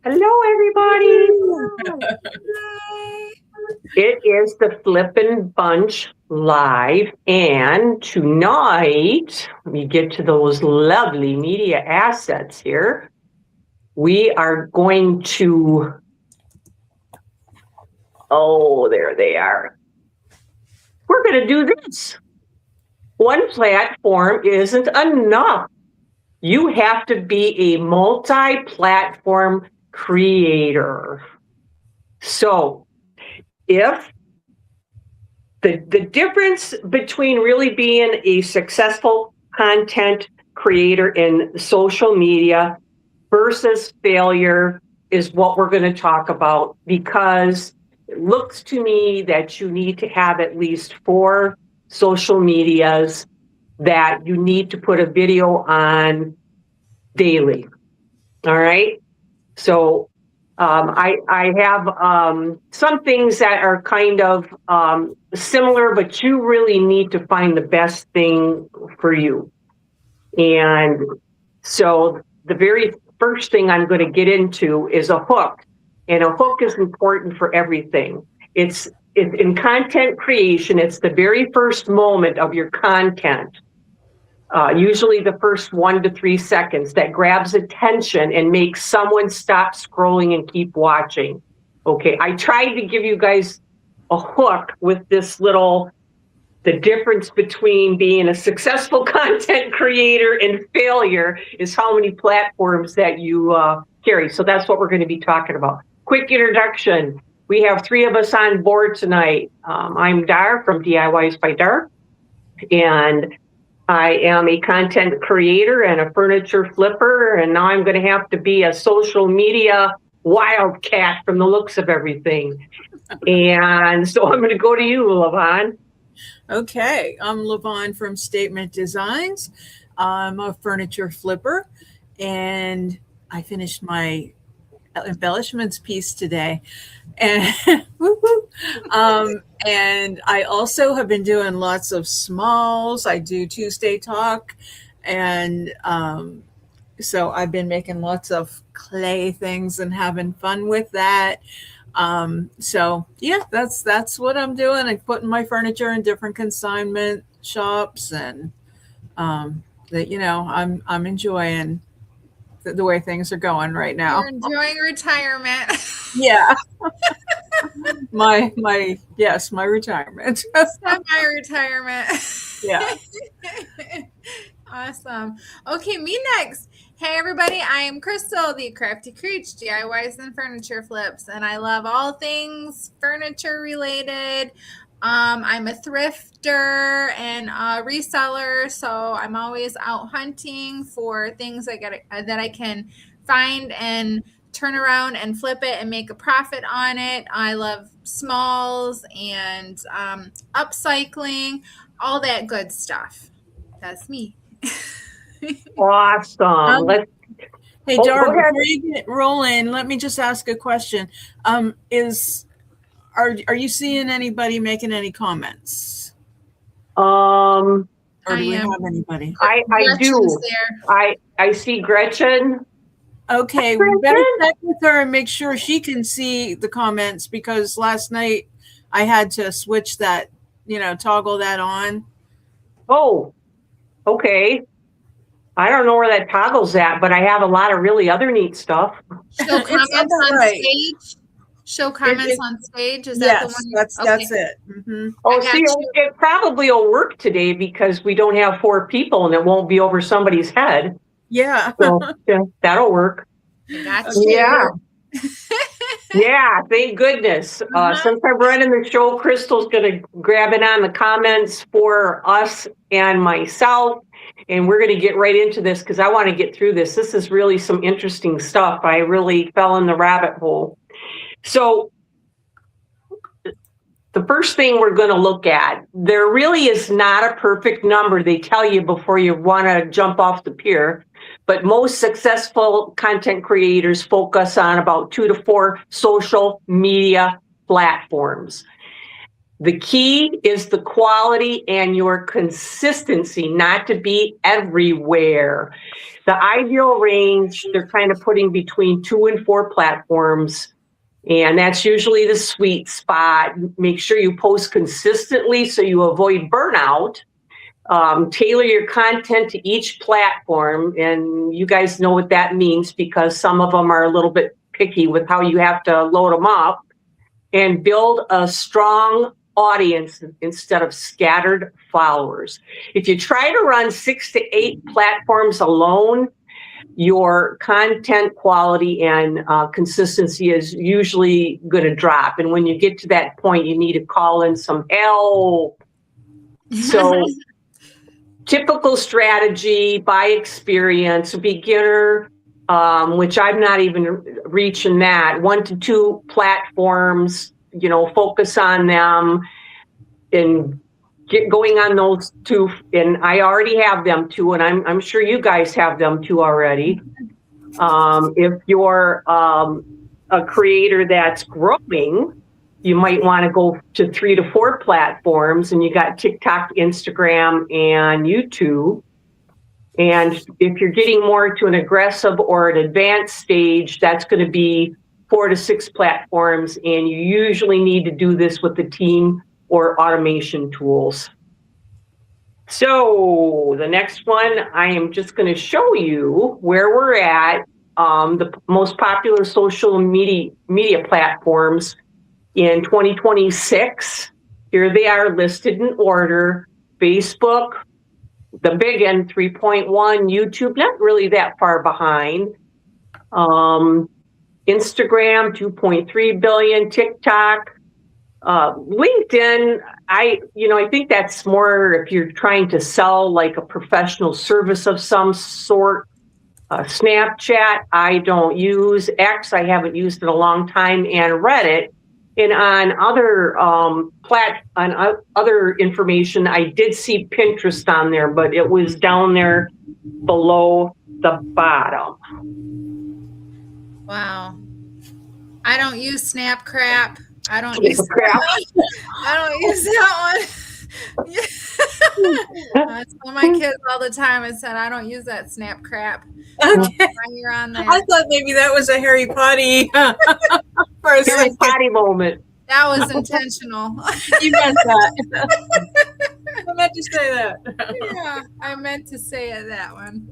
Hello, everybody. Hi. It is the Flippin Bunch live, and tonight, when you get to those lovely media assets here, we are going to, oh, there they are. We're going to do this. One platform isn't enough. You have to be a multi-platform creator. So, if the difference between really being a successful content creator in social media versus failure is what we're going to talk about, because it looks to me that you need to have at least 4 social medias that you need to put a video on daily. All right. So I have some things that are kind of similar, but you really need to find the best thing for you. And so the very first thing I'm going to get into is a hook. And a hook is important for everything. It's in content creation, it's the very first moment of your content. Usually the first 1 to 3 seconds that grabs attention and makes someone stop scrolling and keep watching. Okay, I tried to give you guys a hook with this little, the difference between being a successful content creator and failure is how many platforms that you carry. So that's what we're going to be talking about. Quick introduction. We have 3 of us on board tonight. I'm Dar from DIYs by Dar, and I am a content creator and a furniture flipper, and now I'm going to have to be a social media wildcat from the looks of everything. And so I'm going to go to you, Lavonne. Okay, I'm Lavonne from Statement Designs. I'm a furniture flipper, and I finished my embellishments piece today. And and I also have been doing lots of smalls. I do Tuesday Talk, and so I've been making lots of clay things and having fun with that. So yeah, that's what I'm doing. I'm putting my furniture in different consignment shops, and I'm enjoying the way things are going right now. You're enjoying retirement. Yeah. my retirement. Semi-retirement. Yeah. Awesome. Okay, me next. Hey everybody, I am Krystal, the Crafty Creech, DIYs and furniture flips, and I love all things furniture related. I'm a thrifter and a reseller, so I'm always out hunting for things that I can find and turn around and flip it and make a profit on it. I love smalls and upcycling, all that good stuff. That's me. Awesome. Hey, Dar, before you get rolling, let me just ask a question. Are you seeing anybody making any comments? Or do we have anybody? I do. I see Gretchen. Okay, we better check with her and make sure she can see the comments, because last night I had to switch that, toggle that on. Oh, okay. I don't know where that toggle's at, but I have a lot of really other neat stuff. Show comments on stage. Show comments on stage. Is that the one? Yes, that's it. Mm-hmm. Oh, see, it probably will work today because we don't have 4 people and it won't be over somebody's head. Yeah. So yeah, that'll work. Yeah. Yeah, thank goodness. Since I'm running the show, Krystal's going to grab it on the comments for us and myself. And we're going to get right into this because I want to get through this. This is really some interesting stuff. I really fell in the rabbit hole. So the first thing we're going to look at, there really is not a perfect number they tell you before you want to jump off the pier. But most successful content creators focus on about 2 to 4 social media platforms. The key is the quality and your consistency, not to be everywhere. The ideal range, they're kind of putting between 2 and 4 platforms, and that's usually the sweet spot. Make sure you post consistently so you avoid burnout. Tailor your content to each platform, and you guys know what that means because some of them are a little bit picky with how you have to load them up, and build a strong audience instead of scattered followers. If you try to run 6 to 8 platforms alone, your content quality and consistency is usually going to drop. And when you get to that point, you need to call in some help. So typical strategy by experience, a beginner, which I'm not even reaching that, 1 to 2 platforms, focus on them and get going on those 2. And I already have them 2, and I'm sure you guys have them 2 already. If you're a creator that's growing, you might want to go to 3 to 4 platforms, and you got TikTok, Instagram, and YouTube. And if you're getting more to an aggressive or an advanced stage, that's going to be 4 to 6 platforms, and you usually need to do this with the team or automation tools. So the next one, I am just going to show you where we're at, the most popular social media platforms in 2026. Here they are listed in order. Facebook, the big N, 3.1, YouTube, not really that far behind. Instagram, 2.3 billion, TikTok, LinkedIn. I think that's more if you're trying to sell like a professional service of some sort. Snapchat, I don't use. X, I haven't used in a long time, and Reddit. And on other information, I did see Pinterest on there, but it was down there below the bottom. Wow. I don't use Snap Crap. I don't use that one. I tell my kids all the time, I said, I don't use that Snap Crap. Okay. You're on there. I thought maybe that was a Harry Potty Harry Potty moment. That was intentional. You meant that. I meant to say that. Yeah, I meant to say it, that one.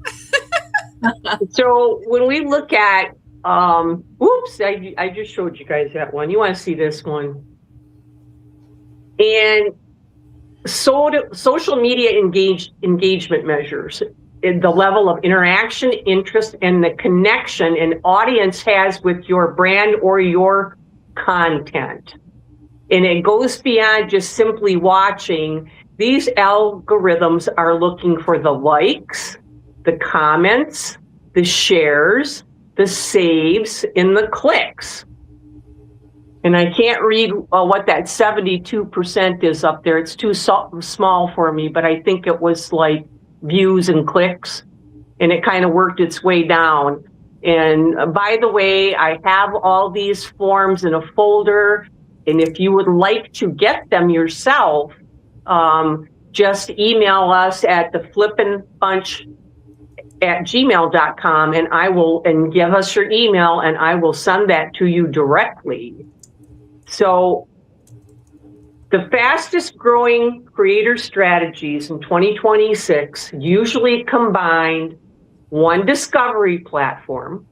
So when we look at, I just showed you guys that one. You want to see this one? And social media engagement measures, the level of interaction, interest, and the connection an audience has with your brand or your content. And it goes beyond just simply watching. These algorithms are looking for the likes, the comments, the shares, the saves, and the clicks. And I can't read what that 72% is up there. It's too small for me, but I think it was like views and clicks, and it kind of worked its way down. And by the way, I have all these forms in a folder, and if you would like to get them yourself, just email us at the Flippin Bunch at gmail.com, and give us your email, and I will send that to you directly. So the fastest growing creator strategies in 2026 usually combined 1 discovery platform,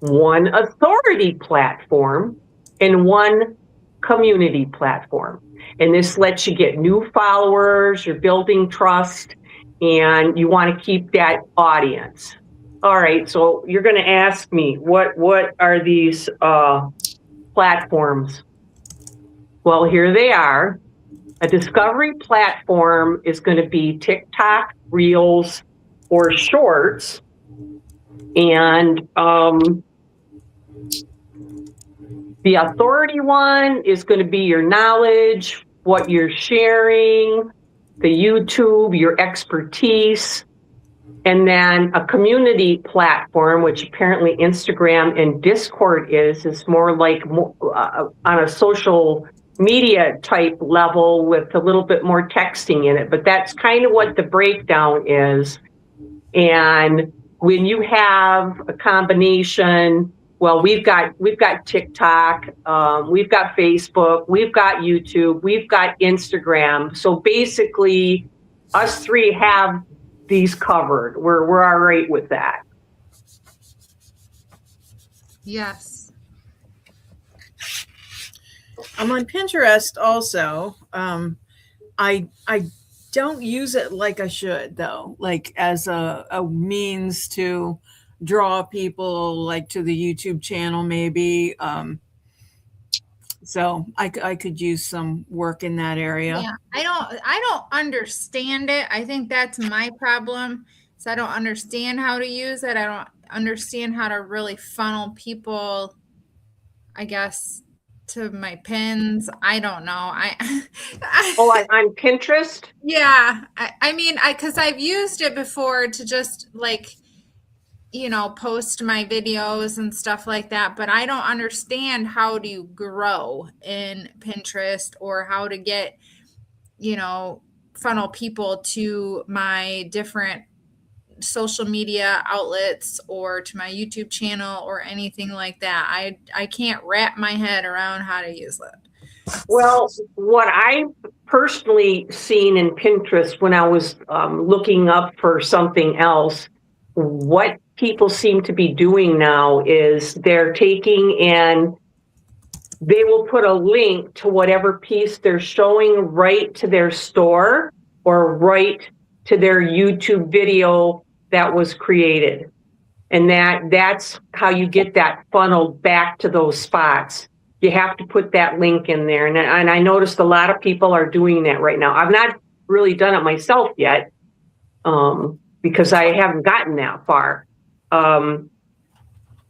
1 authority platform, and 1 community platform. And this lets you get new followers, you're building trust, and you want to keep that audience. All right, so you're going to ask me, what are these platforms? Well, here they are. A discovery platform is going to be TikTok, Reels, or Shorts. And the authority one is going to be your knowledge, what you're sharing, the YouTube, your expertise. And then a community platform, which apparently Instagram and Discord is more like on a social media type level with a little bit more texting in it, but that's kind of what the breakdown is. And when you have a combination, well, we've got TikTok, we've got Facebook, we've got YouTube, we've got Instagram. So basically, us three have these covered. We're all right with that. Yes. I'm on Pinterest also. I don't use it like I should, though, like as a means to draw people like to the YouTube channel, maybe. So I could use some work in that area. Yeah, I don't understand it. I think that's my problem. So I don't understand how to use it. I don't understand how to really funnel people, I guess, to my pins. I don't know. On Pinterest? Yeah. I mean, because I've used it before to just like, post my videos and stuff like that, but I don't understand how to grow in Pinterest or how to get, funnel people to my different social media outlets or to my YouTube channel or anything like that. I can't wrap my head around how to use it. Well, what I've personally seen in Pinterest when I was looking up for something else, what people seem to be doing now is they're taking and they will put a link to whatever piece they're showing right to their store or right to their YouTube video that was created. And that's how you get that funnel back to those spots. You have to put that link in there. And I noticed a lot of people are doing that right now. I've not really done it myself yet because I haven't gotten that far.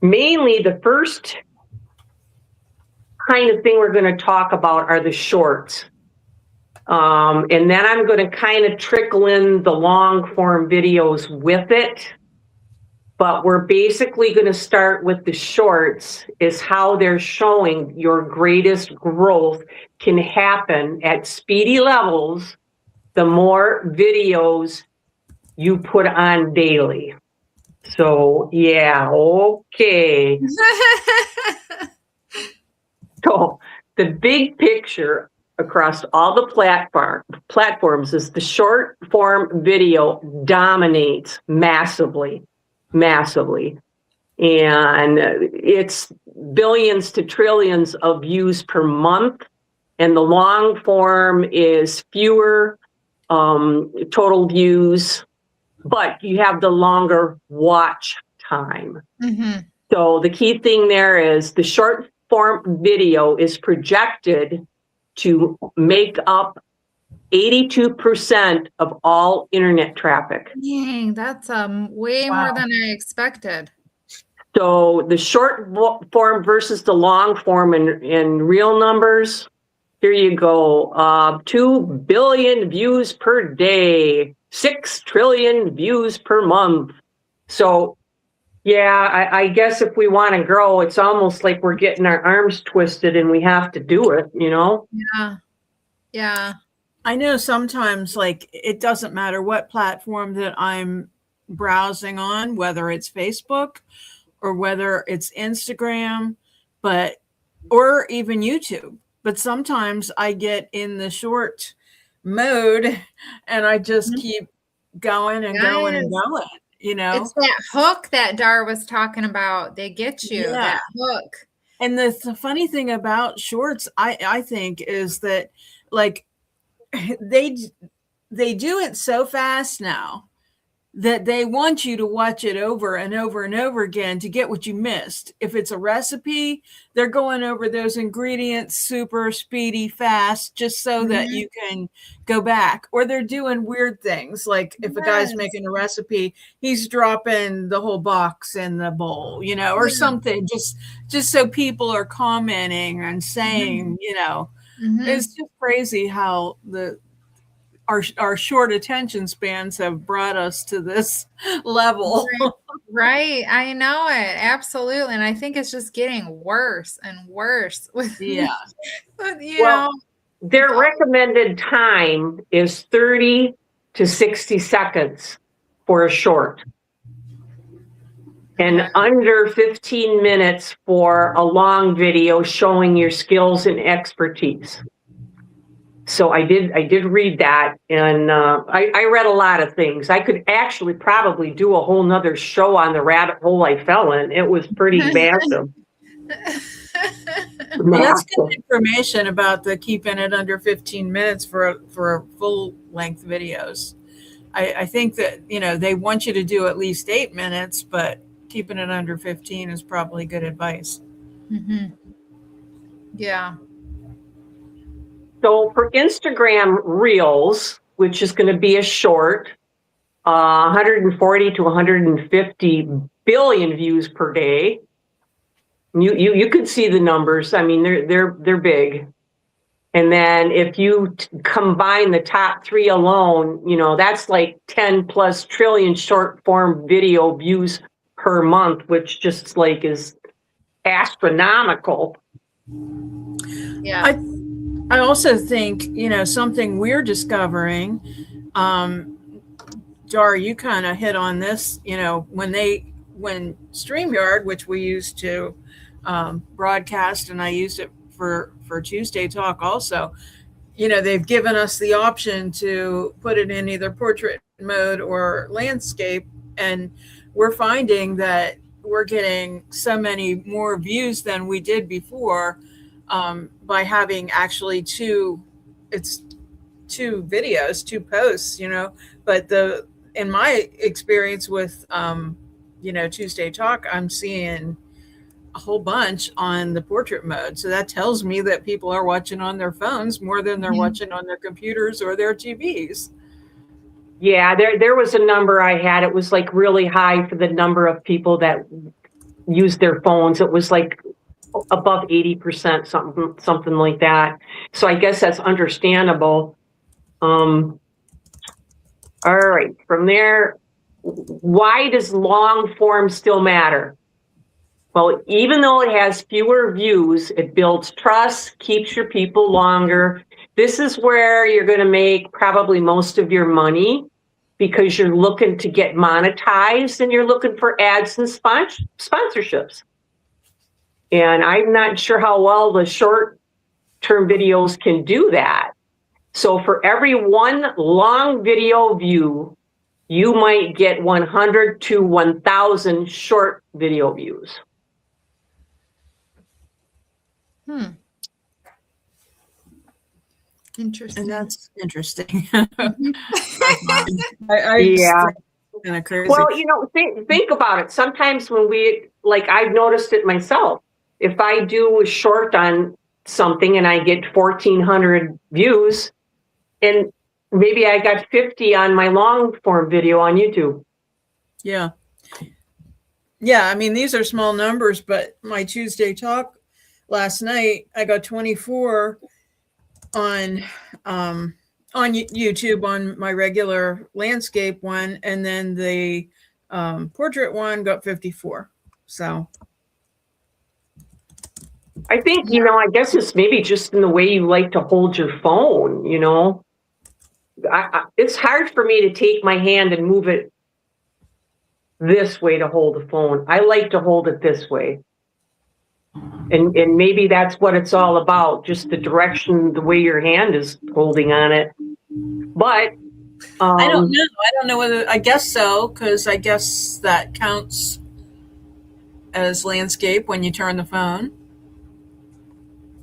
Mainly the first kind of thing we're going to talk about are the shorts. And then I'm going to kind of trickle in the long form videos with it. But we're basically going to start with the shorts, is how they're showing your greatest growth can happen at speedy levels the more videos you put on daily. So, yeah, okay. So the big picture across all the platforms is the short form video dominates massively. And it's billions to trillions of views per month. And the long form is fewer total views, but you have the longer watch time. Mm-hmm. So the key thing there is the short form video is projected to make up 82% of all internet traffic. Dang, that's way more than I expected. So the short form versus the long form in real numbers, here you go. 2 billion views per day, 6 trillion views per month. So yeah, I guess if we want to grow, it's almost like we're getting our arms twisted and we have to do it, Yeah. I know sometimes, like, it doesn't matter what platform that I'm browsing on, whether it's Facebook or whether it's Instagram, or even YouTube. But sometimes I get in the short mode and I just keep going and going and going, It's that hook that Dar was talking about. They get you, that hook. And the funny thing about shorts, I think, is that, like, they do it so fast now that they want you to watch it over and over and over again to get what you missed. If it's a recipe, they're going over those ingredients super speedy fast just so that you can go back. Or they're doing weird things, like if a guy's making a recipe, he's dropping the whole box in the bowl, or something, just so people are commenting and saying, it's just crazy how our short attention spans have brought us to this level. Right. I know it. Absolutely. And I think it's just getting worse and worse with, Yeah. you know. Their recommended time is 30 to 60 seconds for a short. And under 15 minutes for a long video showing your skills and expertise. So I did read that, and I read a lot of things. I could actually probably do a whole nother show on the rabbit hole I fell in. It was pretty massive. Well, that's good information about the keeping it under 15 minutes for full length videos. I think that, you know, they want you to do at least 8 minutes, but keeping it under 15 is probably good advice. Mm-hmm. Yeah. So for Instagram Reels, which is going to be a short, 140 to 150 billion views per day. You could see the numbers. I mean, they're big. And then if you combine the top 3 alone, you know, that's like 10 plus trillion short form video views per month, which just like is astronomical. Yeah. I also think, you know, something we're discovering, Dar, you kind of hit on this, you know, when StreamYard, which we used to broadcast, and I used it for Tuesday Talk also, you know, they've given us the option to put it in either portrait mode or landscape. And we're finding that we're getting so many more views than we did before by having actually two videos, 2 posts, you know. But in my experience with, you know, Tuesday Talk, I'm seeing a whole bunch on the portrait mode. So that tells me that people are watching on their phones more than they're watching on their computers or their TVs. Yeah, there was a number I had. It was like really high for the number of people that use their phones. It was like above 80%, something like that. So I guess that's understandable. All right, from there, why does long form still matter? Well, even though it has fewer views, it builds trust, keeps your people longer. This is where you're going to make probably most of your money, because you're looking to get monetized and you're looking for ads and sponsorships. And I'm not sure how well the short-term videos can do that. So for every 1 long video view, you might get 100 to 1,000 short video views. Interesting. And that's interesting. Yeah. Kind of crazy. Well, you know, think about it. Sometimes when I've noticed it myself. If I do a short on something and I get 1,400 views, and maybe I got 50 on my long form video on YouTube. Yeah. Yeah, I mean, these are small numbers, but my Tuesday Talk last night, I got 24 on YouTube on my regular landscape one, and then the portrait one got 54. So I think, you know, I guess it's maybe just in the way you like to hold your phone, you know. It's hard for me to take my hand and move it this way to hold the phone. I like to hold it this way. And maybe that's what it's all about, just the direction, the way your hand is holding on it. But I don't know. I don't know whether, I guess so, because I guess that counts as landscape when you turn the phone.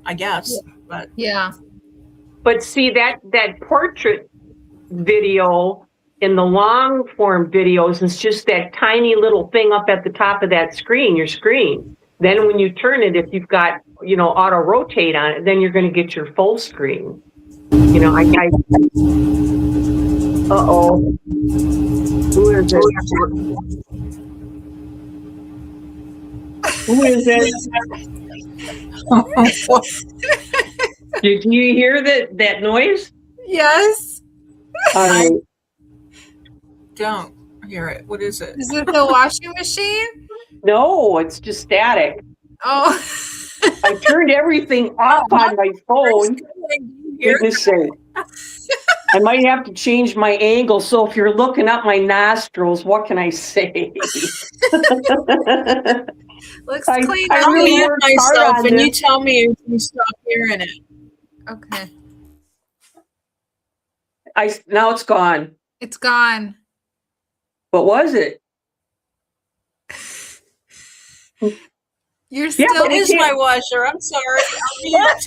I guess. But yeah. But see, that portrait video in the long form videos is just that tiny little thing up at the top of that screen, your screen. Then when you turn it, if you've got, you know, auto rotate on it, then you're going to get your full screen. You know, uh-oh. Who is it? Who is it? Did you hear that noise? Yes. All right. Don't hear it. What is it? Is it the washing machine? No, it's just static. Oh. I turned everything off on my phone. Here. Goodness sake. I might have to change my angle. So if you're looking up my nostrils, what can I say? Looks I- clean. I I'll really mute worked hard myself on and you this. tell me if you stop hearing it. Okay. Now it's gone. It's gone. What was it? You're Yeah, still but it It is my washer. I'm sorry. I'll mute.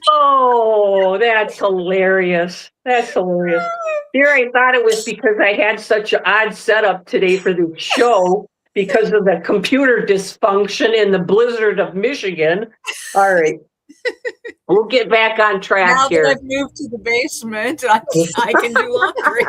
Oh, that's hilarious. That's hilarious. Here, I thought it was because I had such an odd setup today for the show because of the computer dysfunction in the blizzard of Michigan. All right. We'll get back on track Now here. that I've moved to the basement, I can do laundry.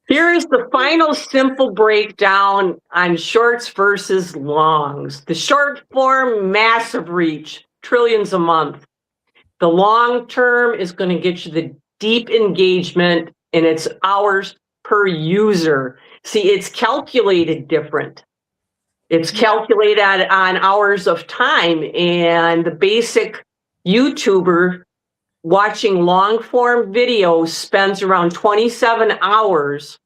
Here is the final simple breakdown on shorts versus longs. The short form, massive reach, trillions a month. The long term is going to get you the deep engagement, and it's hours per user. See, it's calculated different. It's calculated on hours of time, and the basic YouTuber watching long form videos spends around 27 hours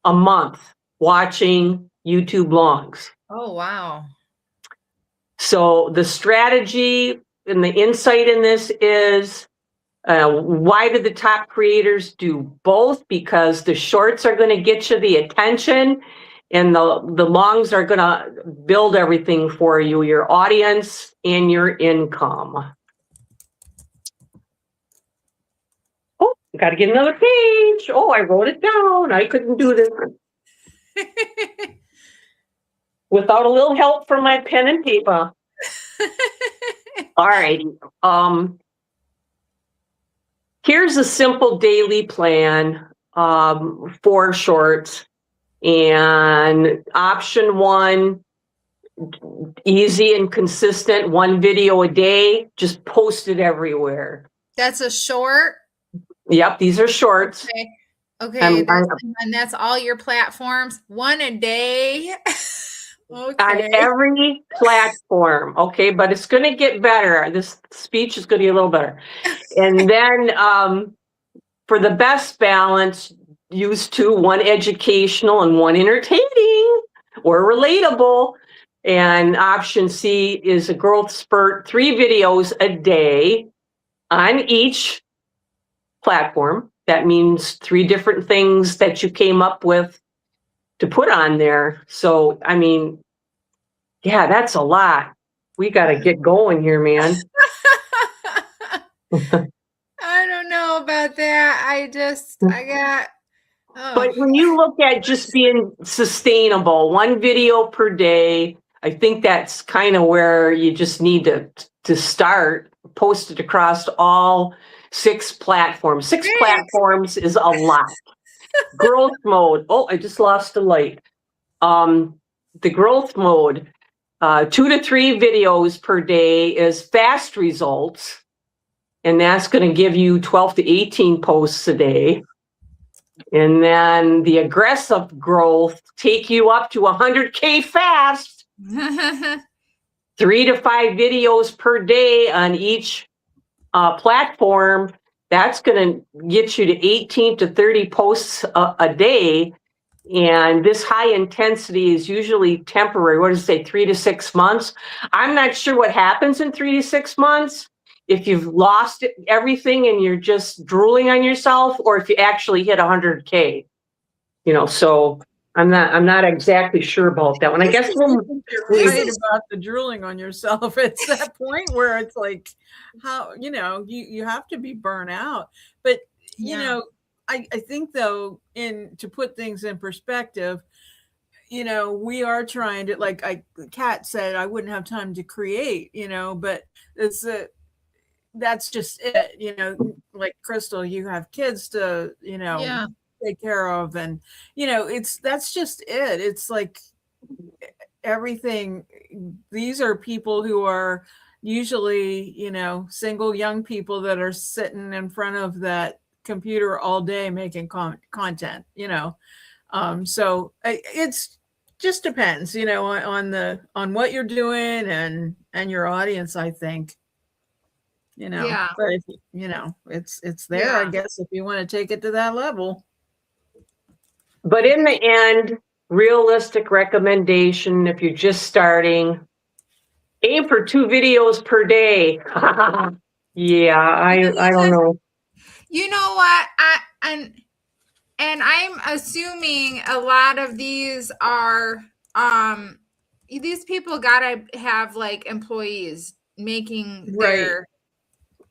a month watching YouTube longs. Oh, wow. So the strategy and the insight in this is why do the top creators do both? Because the shorts are going to get you the attention and the longs are going to build everything for you, your audience and your income. Oh, got to get another page. Oh, I wrote it down. I couldn't do this without a little help from my pen and paper. All righty. Here's a simple daily plan for shorts. And option one, easy and consistent, one video a day, just post it everywhere. That's a short. Yep, these are shorts. Okay. Okay. I'm- And that's all your platforms. One a day. On Okay. every platform, okay, but it's going to get better. This speech is going to get a little better. And then for the best balance, use two, one educational and one entertaining or relatable. And option C is a growth spurt, 3 videos a day on each platform. That means 3 different things that you came up with to put on there. So, I mean, yeah, that's a lot. We got to get going here, man. I don't know about that. I got. Oh. But when you look at just being sustainable, 1 video per day, I think that's kind of where you just need to start. Post it across all 6 platforms. 6 platforms is a lot. Growth mode. Oh, I just lost a light. The growth mode, 2 to 3 videos per day is fast results. And that's going to give you 12 to 18 posts a day. And then the aggressive growth take you up to 100K fast. 3 to 5 videos per day on each platform. That's going to get you to 18 to 30 posts a day. And this high intensity is usually temporary. What does it say? 3 to 6 months. I'm not sure what happens in 3 to 6 months. If you've lost everything and you're just drooling on yourself, or if you actually hit 100K, so I'm not exactly sure about that one. I guess you're right about the drooling on yourself. It's that point where it's like, how, you have to be burnt out. But, I think though, to put things in perspective, we are trying to, like Kat said, I wouldn't have time to create, but that's just it, like Krystal, you have kids to, take care of. And, that's just it. It's like, everything. These are people who are usually, single young people that are sitting in front of that computer all day making content, so it's just depends, on what you're doing and your audience, I think. Yeah. But if, it's there, I Yeah. guess, if you want to take it to that level. But in the end, realistic recommendation, if you're just starting, aim for 2 videos per day. Yeah, I don't know. You know what? And I'm assuming a lot of these are these people gotta have like employees making their.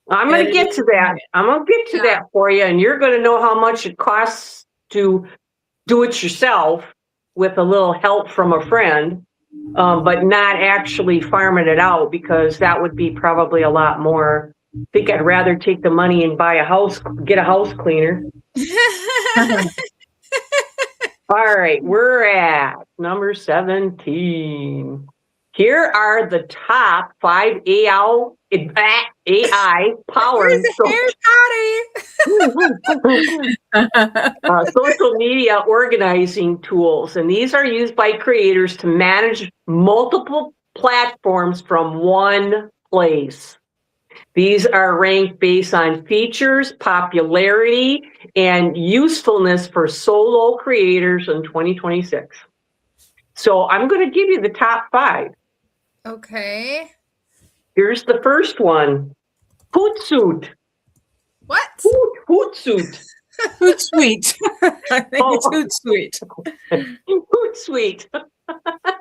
I'm going to get to that. I'm going to get to that for you, and you're going to know how much it costs to do it yourself with a little help from a friend, but not actually farming it out, because that would be probably a lot more. I think I'd rather take the money and get a house cleaner. All right, we're at number 17. Here are the top 5 AI powered social media organizing tools. And these are used by creators to manage multiple platforms from one place. These are ranked based on features, popularity, and usefulness for solo creators in 2026. So I'm going to give you the top 5. Okay. Here's the first one. Hootsuite. What? Hootsuite. Hootsuite. I think it's Hootsuite. Hootsuite.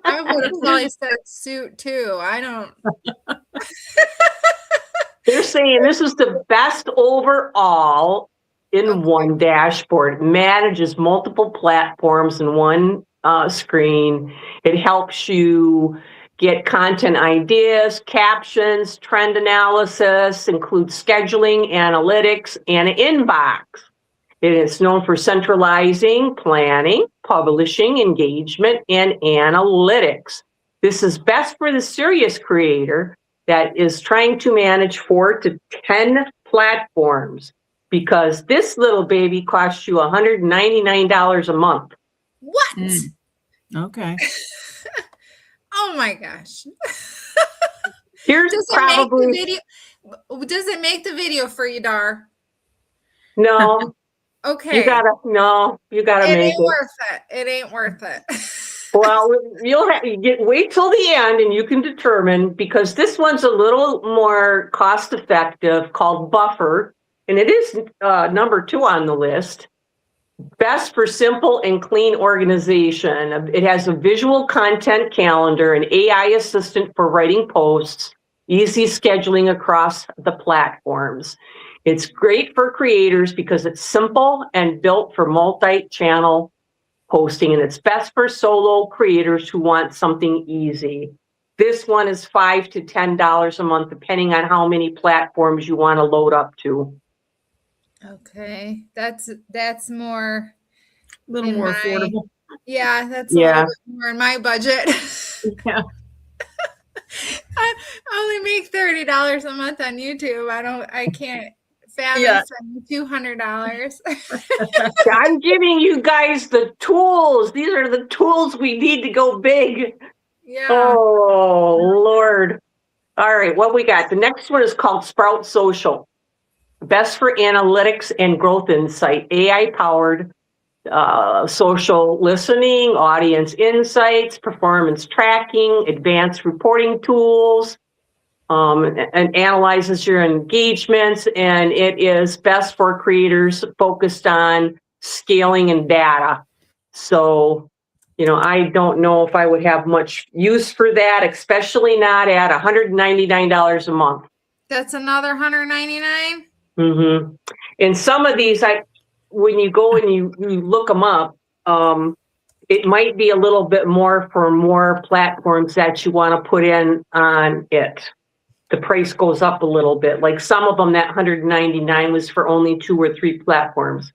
I would have probably said suit too. I don't. They're saying this is the best overall in one dashboard. It manages multiple platforms in one screen. It helps you get content ideas, captions, trend analysis, includes scheduling, analytics, and an inbox. It is known for centralizing, planning, publishing, engagement, and analytics. This is best for the serious creator that is trying to manage 4 to 10 platforms, because this little baby costs you $199 a month. What? Okay. Oh my gosh. Here's Does it make the video for you, Dar? No. Okay. You gotta make it. It ain't worth it. It ain't worth it. Well, wait till the end and you can determine, because this one's a little more cost effective, called Buffer, and it is number 2 on the list. Best for simple and clean organization. It has a visual content calendar, an AI assistant for writing posts, easy scheduling across the platforms. It's great for creators because it's simple and built for multi-channel posting, and it's best for solo creators who want something easy. This one is $5 to $10 a month, depending on how many platforms you want to load up to. Okay, that's more. A little more affordable. Yeah, that's a little bit more in my budget. Yeah. I only make $30 a month on YouTube. I can't fathom spending $200. I'm giving you guys the tools. These are the tools we need to go big. Yeah. Oh, Lord. All right, what we got? The next one is called Sprout Social. Best for analytics and growth insight. AI-powered social listening, audience insights, performance tracking, advanced reporting tools, and analyzes your engagements, and it is best for creators focused on scaling and data. So, I don't know if I would have much use for that, especially not at $199 a month. That's another $199? Mm-hmm. And some of these, when you go and you look them up, it might be a little bit more for more platforms that you want to put in on it. The price goes up a little bit. Like some of them, that $199 was for only 2 or 3 platforms.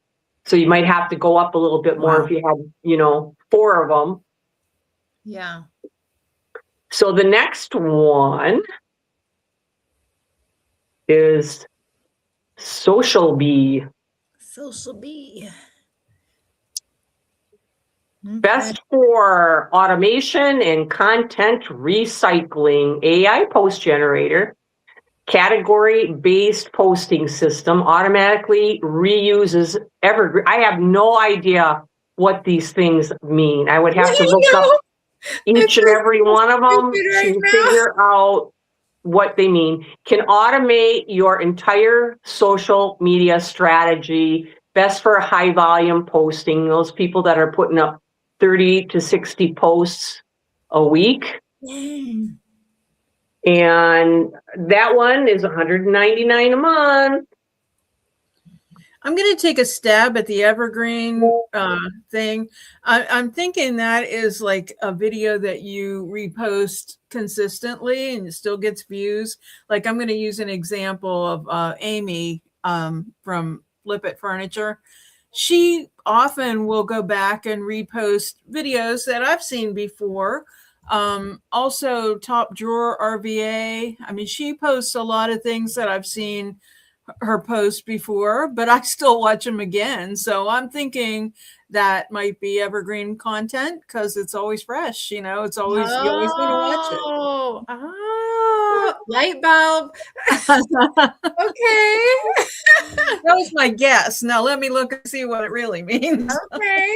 So you might have to go up a little bit more if you had, 4 of them. Yeah. So the next one is Social Bee. Social bee. Best for automation and content recycling, AI post generator, category-based posting system, automatically reuses evergreen. I have no idea what these things mean. I would have to look up each and every one of them to figure out what they mean. Can automate your entire social media strategy. Best for high volume posting, those people that are putting up 30 to 60 posts a week. Dang. And that one is $199 a month. I'm going to take a stab at the evergreen thing. I'm thinking that is like a video that you repost consistently and it still gets views. Like I'm going to use an example of Amy from Flippin Furniture. She often will go back and repost videos that I've seen before. Also, Top Drawer RVA. I mean, she posts a lot of things that I've seen her post before, but I still watch them again. So I'm thinking that might be evergreen content because it's always fresh. You know, it's always you always want to watch Oh, light bulb. it. Okay. That was my guess. Now let me look and see what it really means. Okay.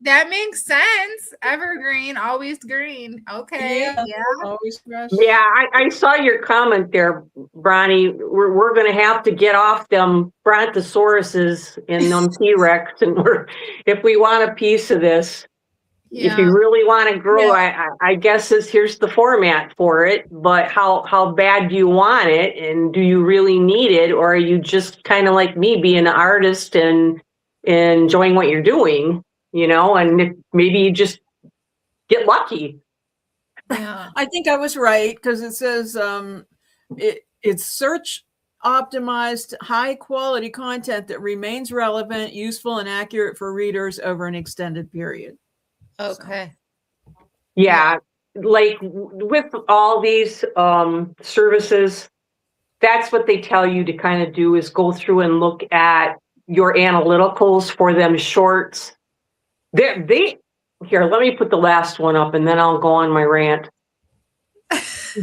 That makes sense. Evergreen, always green. Okay. Yeah, Yeah. always fresh. Yeah, I saw your comment there, Bronnie. We're going to have to get off them brontosauruses and them T-Rex, and if we want a piece of this, if you really want to grow, I guess here's the format for it. But how bad do you want it, and do you really need it, or are you just kind of like me, being an artist and enjoying what you're doing? You know, and maybe you just get lucky. Yeah. I think I was right because it says it's search optimized high quality content that remains relevant, useful, and accurate for readers over an extended period. Okay. Yeah, like with all these services, that's what they tell you to kind of do, is go through and look at your analyticals for them shorts. Here, let me put the last one up and then I'll go on my rant.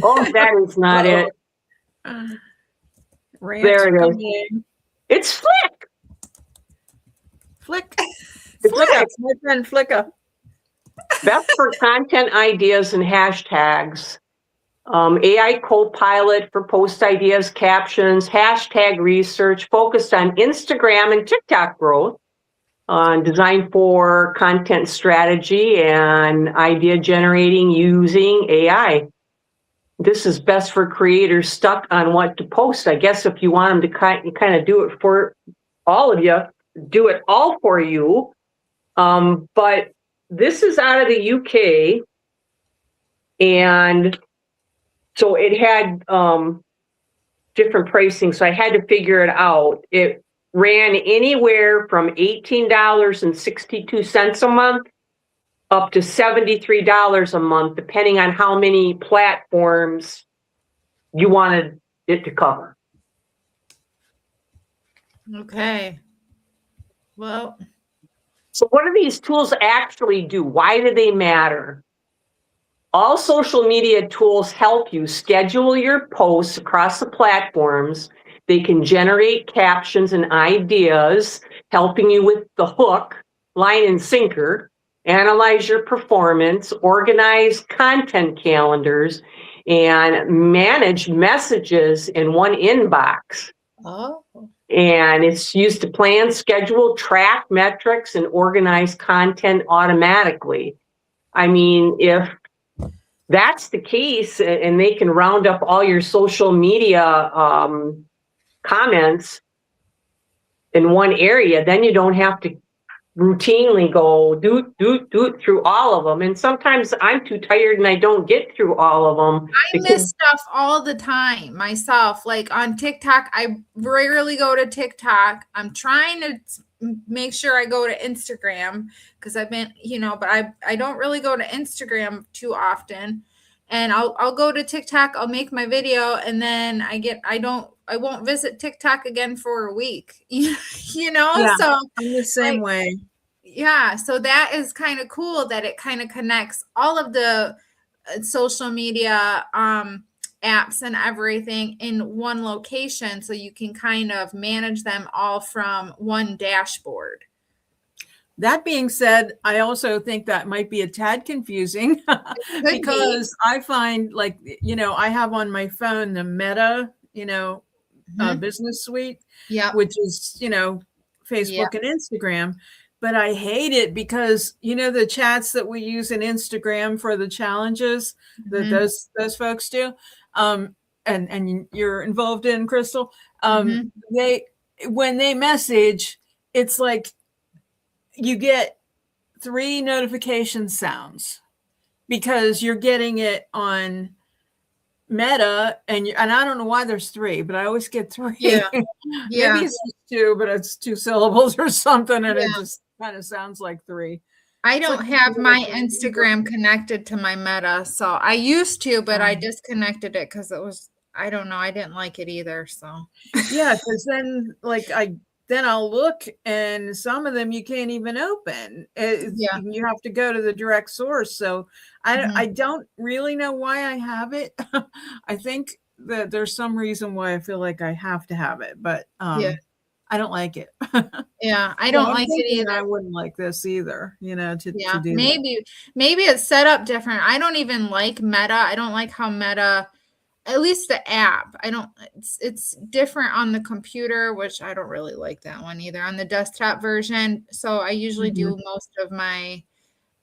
Oh, that is not it. There it is. It's Flick. Flick. It's Flick. It's my friend Flicka. Best for content ideas and hashtags. AI co-pilot for post ideas, captions, hashtag research, focused on Instagram and TikTok growth. Designed for content strategy and idea generating using AI. This is best for creators stuck on what to post. I guess if you want them to kind of do it for all of you, do it all for you. But this is out of the UK. And so it had different pricing. So I had to figure it out. It ran anywhere from $18.62 a month up to $73 a month, depending on how many platforms you wanted it to cover. Okay. Well, so what do these tools actually do? Why do they matter? All social media tools help you schedule your posts across the platforms. They can generate captions and ideas, helping you with the hook, line and sinker, analyze your performance, organize content calendars, and manage messages in one inbox. oh, And it's used to plan, schedule, track metrics, and organize content automatically. I mean, if that's the case, and they can round up all your social media comments in one area, then you don't have to routinely go do through all of them. And sometimes I'm too tired and I don't get through all of them. I miss stuff all the time myself. Like on TikTok, I rarely go to TikTok. I'm trying to make sure I go to Instagram because I've been, but I don't really go to Instagram too often. And I'll go to TikTok, I'll make my video, and then I won't visit TikTok again for a week. Yeah, so I'm the same way. Yeah, so that is kind of cool that it kind of connects all of the social media apps and everything in one location, so you can kind of manage them all from one dashboard. That being said, I also think that might be a tad confusing because I find I have on my phone the Meta, business suite, which is, Facebook and Instagram. But I hate it because, the chats that we use in Instagram for the challenges that those folks do, and you're involved in, Krystal, when they message, it's like, you get 3 notification sounds because you're getting it on Meta and I don't know why there's 3, but I always get 3. Yeah. Maybe it's 2, but it's 2 syllables or something, and it just kind of sounds like 3. I don't have my Instagram connected to my Meta, so I used to, but I disconnected it because it was, I don't know, I didn't like it either. So yeah, because then I'll look, and some of them you can't even open. You have to go to the direct source. So I don't really know why I have it. I think that there's some reason why I feel like I have to have it, but I don't like it. Yeah, I don't like it either. I wouldn't like this either, to do maybe it's set up different. I don't even like Meta. I don't like how Meta, at least the app, it's different on the computer, which I don't really like that one either, on the desktop version. So I usually do most of my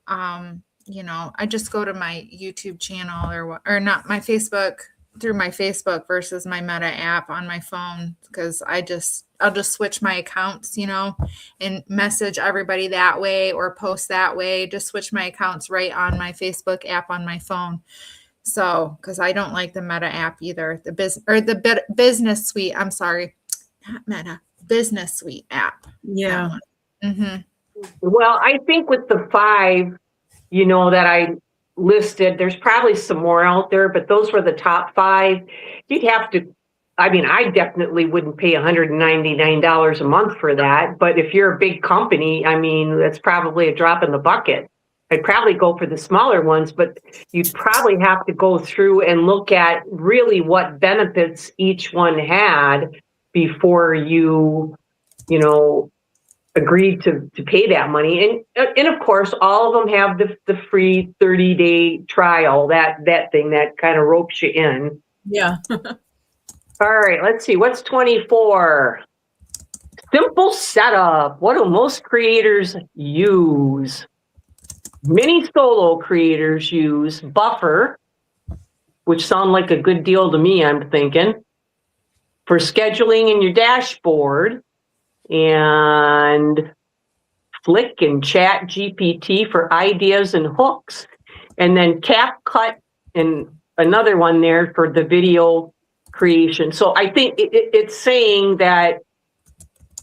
I just go to my YouTube channel or not my Facebook, through my Facebook versus my Meta app on my phone, because I'll just switch my accounts, and message everybody that way or post that way. Just switch my accounts right on my Facebook app on my phone. So, because I don't like the Meta app either, the business suite. I'm sorry, not Meta, business suite app. Yeah. Well, I think with the 5, that I listed, there's probably some more out there, but those were the top 5. You'd have to, I definitely wouldn't pay $199 a month for that. But if you're a big company, that's probably a drop in the bucket. I'd probably go for the smaller ones, but you'd probably have to go through and look at really what benefits each one had before you, agreed to pay that money. And of course, all of them have the free 30-day trial, that thing that kind of ropes you in. Yeah. All right, let's see. What's 24? Simple setup. What do most creators use? Many solo creators use Buffer, which sound like a good deal to me, I'm thinking, for scheduling in your dashboard, and Flick and Chat GPT for ideas and hooks, and then CapCut and another one there for the video creation. So I think it's saying that,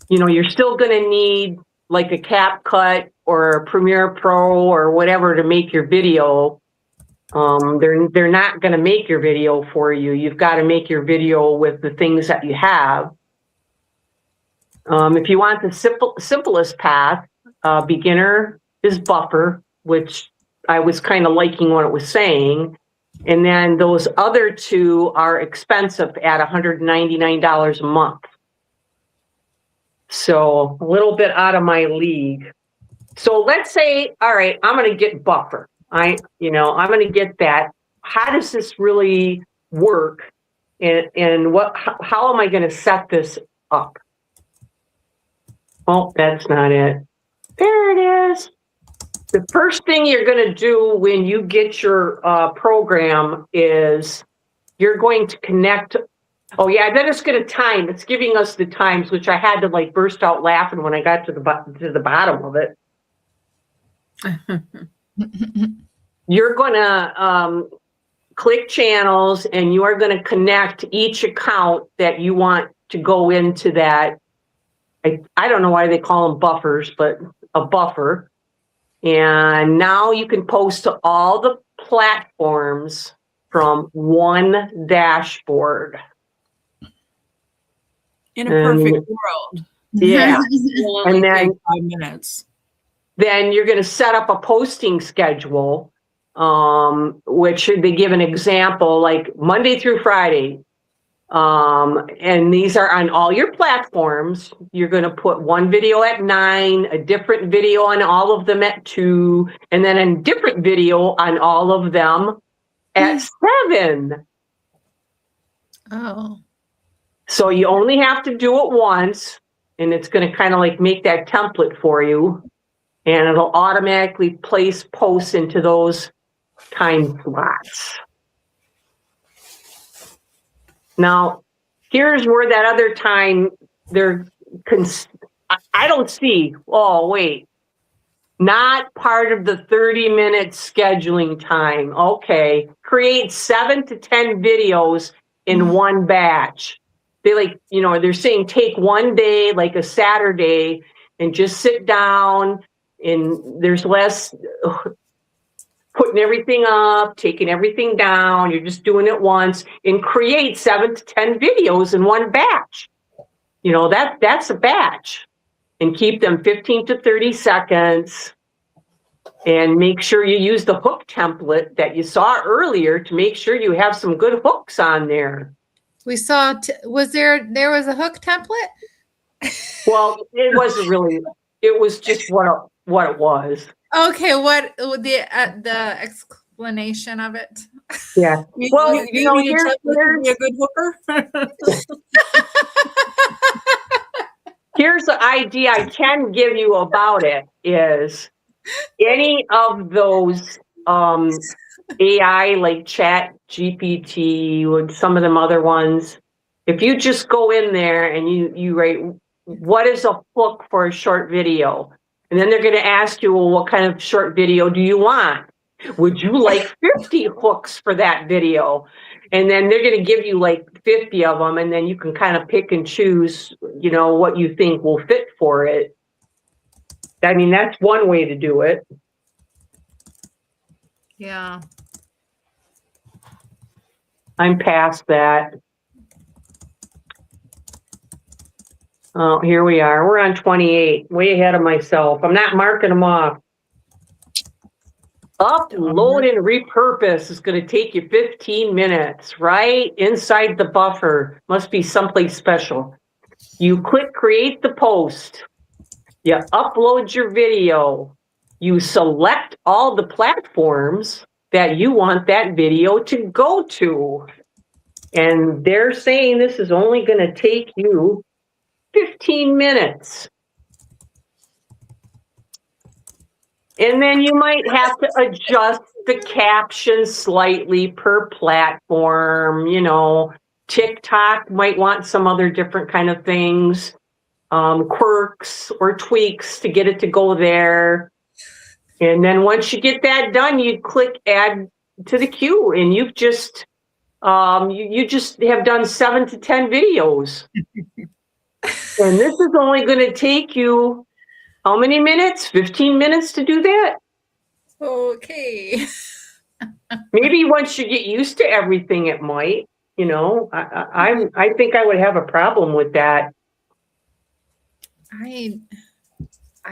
you're still going to need like a CapCut or a Premiere Pro or whatever to make your video. They're not going to make your video for you. You've got to make your video with the things that you have. If you want the simplest path, beginner is Buffer, which I was kind of liking what it was saying. And then those other 2 are expensive at $199 a month. So a little bit out of my league. So let's say, all right, I'm going to get Buffer. I'm going to get that. How does this really work? And how am I going to set this up? Oh, that's not it. There it is. The first thing you're going to do when you get your program is you're going to connect. Oh, yeah, then it's going to time. It's giving us the times, which I had to burst out laughing when I got to the bottom of it. You're going to click channels, and you are going to connect each account that you want to go into that. I don't know why they call them buffers, but a buffer. And now you can post to all the platforms from one dashboard. In a perfect world. Yeah. It'll And only then take 5 minutes. Then you're going to set up a posting schedule, which they give an example like Monday through Friday. And these are on all your platforms. You're going to put one video at 9, a different video on all of them at 2, and then a different video on all of them at 7. Oh. So you only have to do it once, and it's going to kind of like make that template for you, and it'll automatically place posts into those time slots. Now, here's where that other time I don't see, oh, wait, not part of the 30-minute scheduling time. Okay, create 7 to 10 videos in one batch. They're saying take one day, like a Saturday, and just sit down, and there's less putting everything up, taking everything down. You're just doing it once, and create 7 to 10 videos in one batch. That's a batch, and keep them 15 to 30 seconds, and make sure you use the hook template that you saw earlier to make sure you have some good hooks on there. We saw, there was a hook template? Well, it wasn't really, it was just what it was. Okay, what the explanation of it? Yeah. Well, here's here's a good hooker. Here's the idea I can give you about it is any of those AI like Chat GPT or some of them other ones, if you just go in there and you write, what is a hook for a short video? And then they're going to ask you, well, what kind of short video do you want? Would you like 50 hooks for that video? And then they're going to give you like 50 of them, and then you can kind of pick and choose, what you think will fit for it. I mean, that's one way to do it. Yeah. I'm past that. Oh, here we are. We're on 28, way ahead of myself. I'm not marking them off. Upload and repurpose is going to take you 15 minutes, right? Inside the buffer. Must be someplace special. You click create the post. You upload your video. You select all the platforms that you want that video to go to. And they're saying this is only going to take you 15 minutes. And then you might have to adjust the caption slightly per platform. TikTok might want some other different kind of things, quirks or tweaks to get it to go there. And then once you get that done, you click add to the queue, and you've just you just have done 7 to 10 videos. And this is only going to take you how many minutes? 15 minutes to do that? Okay. Maybe once you get used to everything, it might. I think I would have a problem with that. I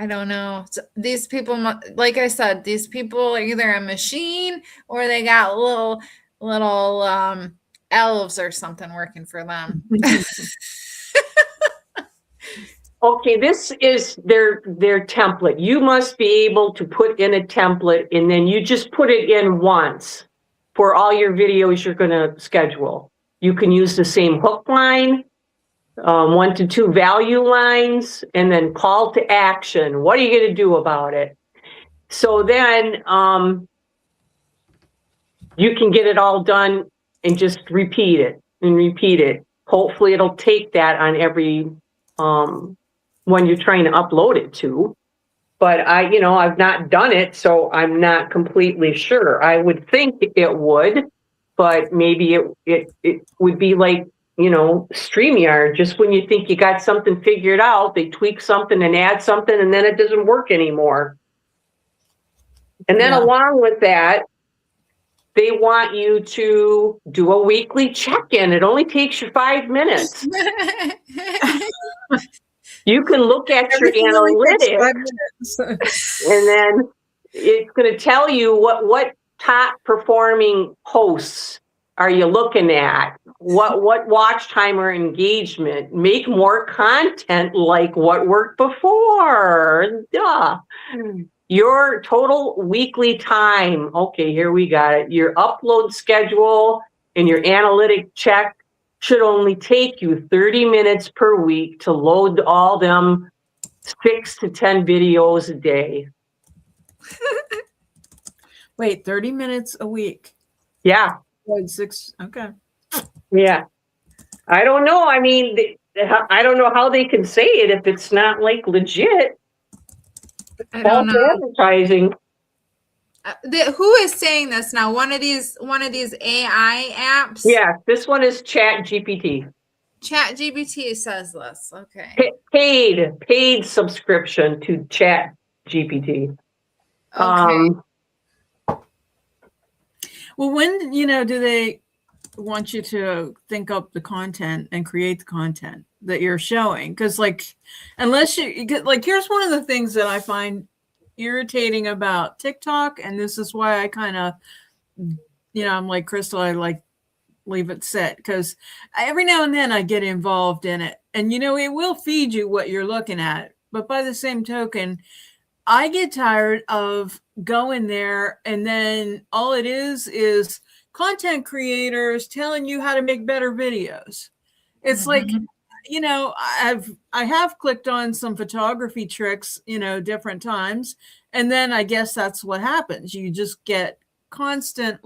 don't know. These people, like I said, these people are either a machine or they got little elves or something working for them. Okay, this is their template. You must be able to put in a template, and then you just put it in once for all your videos you're going to schedule. You can use the same hook line, 1 to 2 value lines, and then call to action. What are you going to do about it? So then you can get it all done and just repeat it and repeat it. Hopefully it'll take that on every one you're trying to upload it to. but I've not done it, so I'm not completely sure. I would think it would, but maybe it would be like, StreamYard. Just when you think you got something figured out, they tweak something and add something, and then it doesn't work anymore. And then along with that, they want you to do a weekly check-in. It only takes you 5 minutes. You can look at your analytics, and then it's going to tell you what top performing posts are you looking at, what watch time or engagement, make more content like what worked before. Duh. Your total weekly time. Okay, here we got it. Your upload schedule and your analytic check should only take you 30 minutes per week to load all them 6 to 10 videos a day. Wait, 30 minutes a week? Yeah. 6. Okay. Yeah. I don't know. I mean, I don't know how they can say it if it's not like legit. I don't know. Advertising. Who is saying this now? One of these AI apps? Yeah, this one is Chat GPT. Chat GPT says this. Okay. Paid subscription to Chat GPT. Okay. Well, when do they want you to think up the content and create the content that you're showing? Because unless you get here's one of the things that I find irritating about TikTok, and this is why I kind of I'm like Krystal, I leave it set, because every now and then I get involved in it, and it will feed you what you're looking at, but by the same token, I get tired of going there and then all it is content creators telling you how to make better videos. It's I have clicked on some photography tricks, different times. And then I guess that's what happens. You just get constant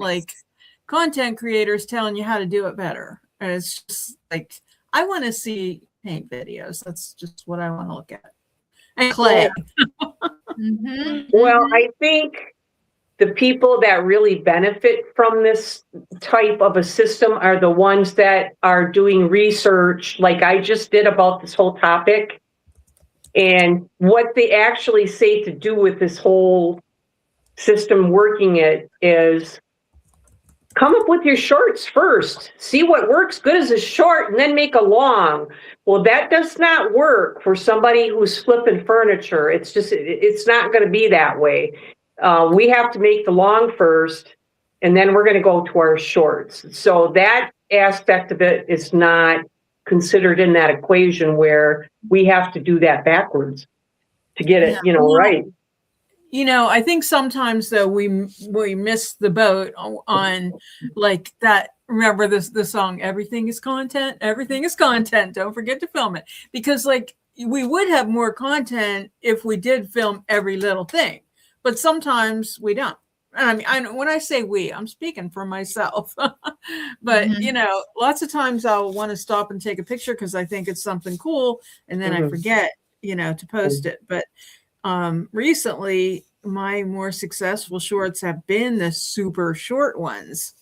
content creators telling you how to do it better. And it's just I want to see paint videos. That's just what I want to look at. And clay. Well, I think the people that really benefit from this type of a system are the ones that are doing research like I just did about this whole topic. And what they actually say to do with this whole system working it is come up with your shorts first. See what works good as a short and then make a long. Well, that does not work for somebody who's flipping furniture. It's not going to be that way. We have to make the long first, and then we're going to go to our shorts. So that aspect of it is not considered in that equation where we have to do that backwards to get it, right. I think sometimes though we miss the boat on that. Remember the song, everything is content, don't forget to film it, because we would have more content if we did film every little thing, but sometimes we don't. I mean, when I say we, I'm speaking for myself, but lots of times I'll want to stop and take a picture because I think it's something cool, and then I forget to post it. But recently my more successful shorts have been the super short ones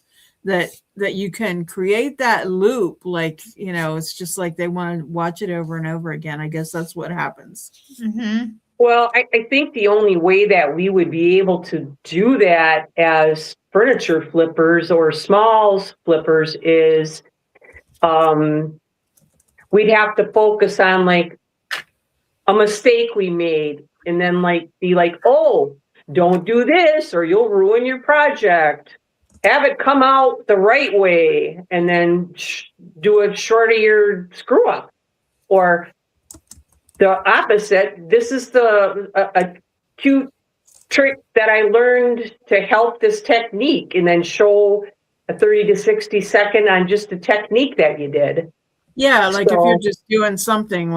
that you can create that loop. It's just they want to watch it over and over again. I guess that's what happens. Well, I think the only way that we would be able to do that as furniture flippers or smalls flippers is we'd have to focus on a mistake we made, and then be oh, don't do this or you'll ruin your project. Have it come out the right way, and then do a short of your screw up. Or the opposite. This is a cute trick that I learned to help this technique, and then show a 30 to 60 second on just the technique that you did. Yeah, if you're just doing something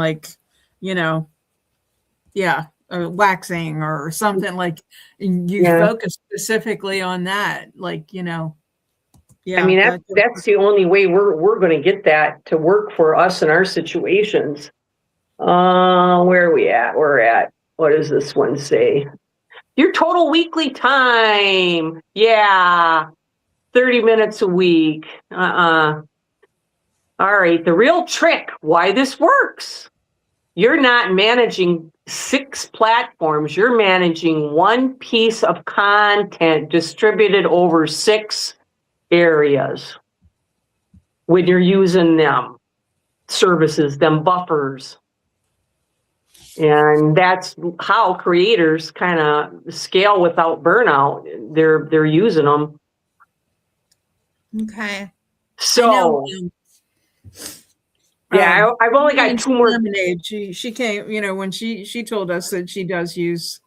waxing or something, you focus specifically on that, I mean, that's the only way we're going to get that to work for us in our situations. Where are we at? We're at what does this one say? Your total weekly time. Yeah. 30 minutes a week. All right. The real trick, why this works. You're not managing 6 platforms. You're managing one piece of content distributed over 6 areas when you're using them services, them buffers. And that's how creators kind of scale without burnout. They're using them. Okay. So, yeah, I've only got 2 more. Lemonade. She came, you know, when she told us that she does use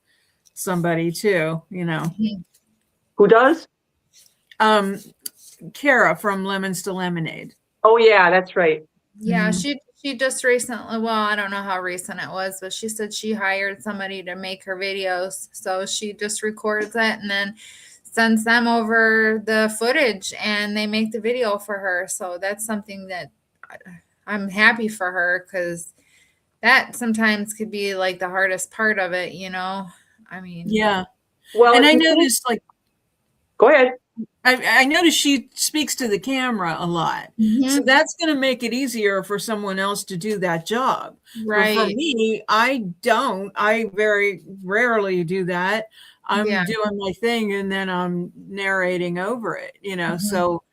somebody too, you know. Who does? Kara from Lemons to Lemonade. Oh yeah, that's right. Yeah, she just recently, well, I don't know how recent it was, but she said she hired somebody to make her videos. So she just records it and then sends them over the footage and they make the video for her. So that's something that I'm happy for her, because that sometimes could be like the hardest part of it, you know? I mean, yeah. Well, and I noticed, like, go ahead. I noticed she speaks to the camera a lot. So that's going to make it easier for someone else to do that job. Right. But for me, I very rarely do that. I'm doing my thing and then I'm narrating over it, you know. So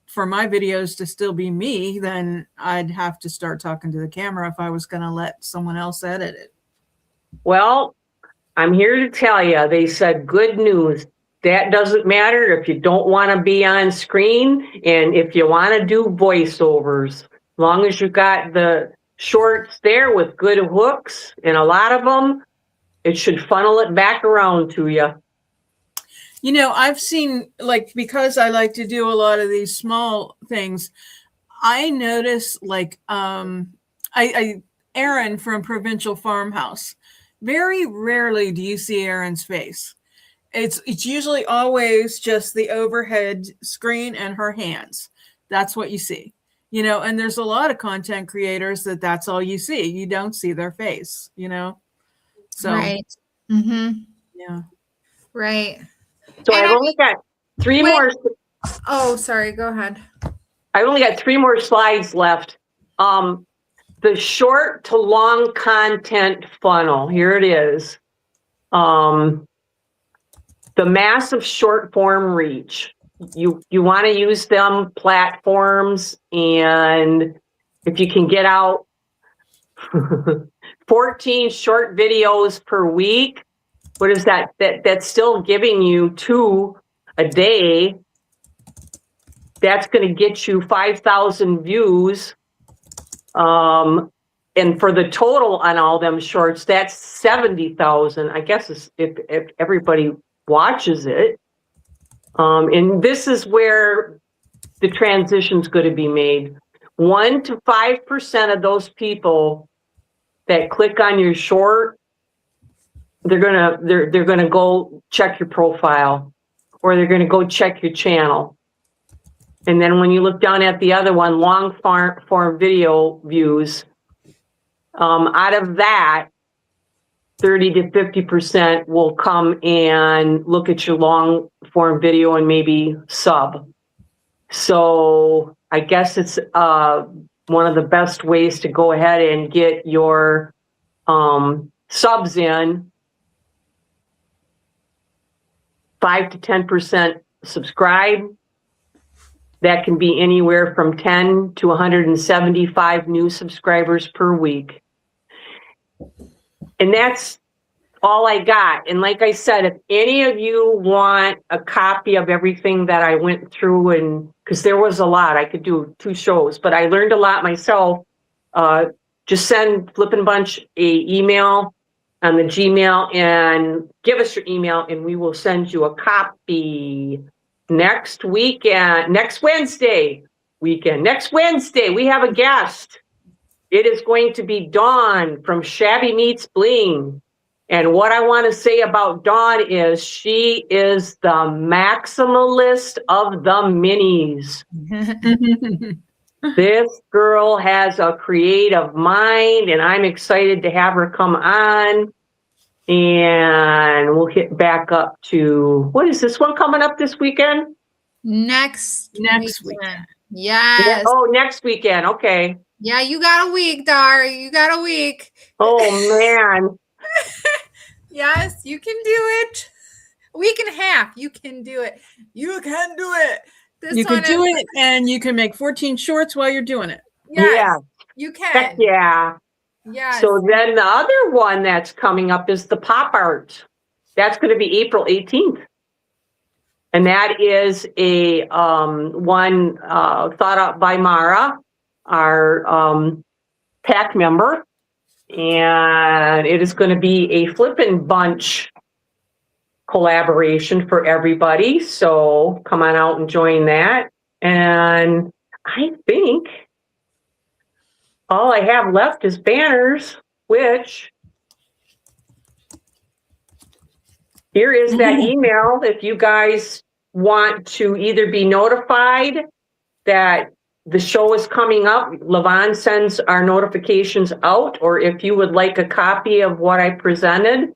for my videos to still be me, then I'd have to start talking to the camera if I was going to let someone else edit it. Well, I'm here to tell you, they said good news. That doesn't matter if you don't want to be on screen and if you want to do voiceovers. As long as you got the shorts there with good hooks, and a lot of them, it should funnel it back around to you. You know, I've seen, like, because I like to do a lot of these small things, I notice, like, Erin from Provincial Farmhouse, very rarely do you see Erin's face. It's usually always just the overhead screen and her hands. That's what you see, you know, and there's a lot of content creators that's all you see. You don't see their face, you know? So, right. Yeah. Right. So I've only got 3 more. Oh, sorry. Go ahead. I've only got 3 more slides left. The short to long content funnel. Here it is. The massive short form reach. You want to use them platforms, and if you can get out 14 short videos per week, what is that? That's still giving you 2 a day. That's going to get you 5,000 views. And for the total on all them shorts, that's 70,000. I guess if everybody watches it. And this is where the transition's going to be made. 1 to 5% of those people that click on your short, they're gonna go check your profile, or they're gonna go check your channel. And then when you look down at the other one, long form video views, out of that, 30 to 50% will come and look at your long form video and maybe sub. So I guess it's one of the best ways to go ahead and get your subs in. 5 to 10% subscribe. That can be anywhere from 10 to 175 new subscribers per week. And that's all I got. And like I said, if any of you want a copy of everything that I went through, and because there was a lot, I could do 2 shows, but I learned a lot myself. Just send Flippin Bunch a email on the Gmail and give us your email, and we will send you a copy next Wednesday, we have a guest. It is going to be Dawn from Shabby Meets Bling. And what I want to say about Dawn is she is the maximalist of the minis. This girl has a creative mind, and I'm excited to have her come on. And we'll hit back up to, what is this one coming up this weekend? Next weekend. Yes. Oh, next weekend. Okay. Yeah, you got a week, Dar. You got a week. Oh, man. Yes, you can do it. A week and a half. You can do it. You can do it. You can do it, and you can make 14 shorts while you're doing it. Yes, Yeah. you can. Heck yeah. Yes. So then the other one that's coming up is the pop art. That's going to be April 18th. And that is a one thought up by Marah, our PAC member. And it is going to be a Flippin Bunch collaboration for everybody. So come on out and join that. And I think all I have left is banners, which here is that email if you guys want to either be notified that the show is coming up. Lavonne sends our notifications out, or if you would like a copy of what I presented,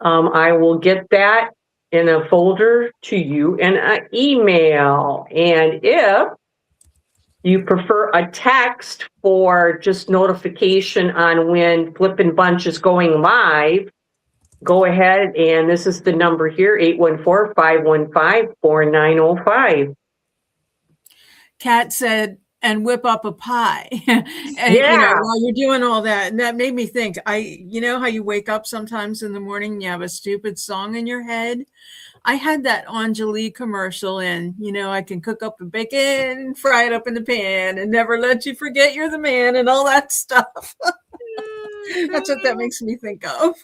I will get that in a folder to you in an email. And if you prefer a text for just notification on when Flippin Bunch is going live, go ahead, and this is the number here, 814-515-4905. Kat said, and whip up a pie. And, you know, while you're doing all that, and that made me think, you know how you wake up sometimes in the morning and you have a stupid song in your head? I had that Angelique commercial in, you know, I can cook up the bacon, fry it up in the pan, and never let you forget you're the man, and all that stuff. That's what that makes me think of.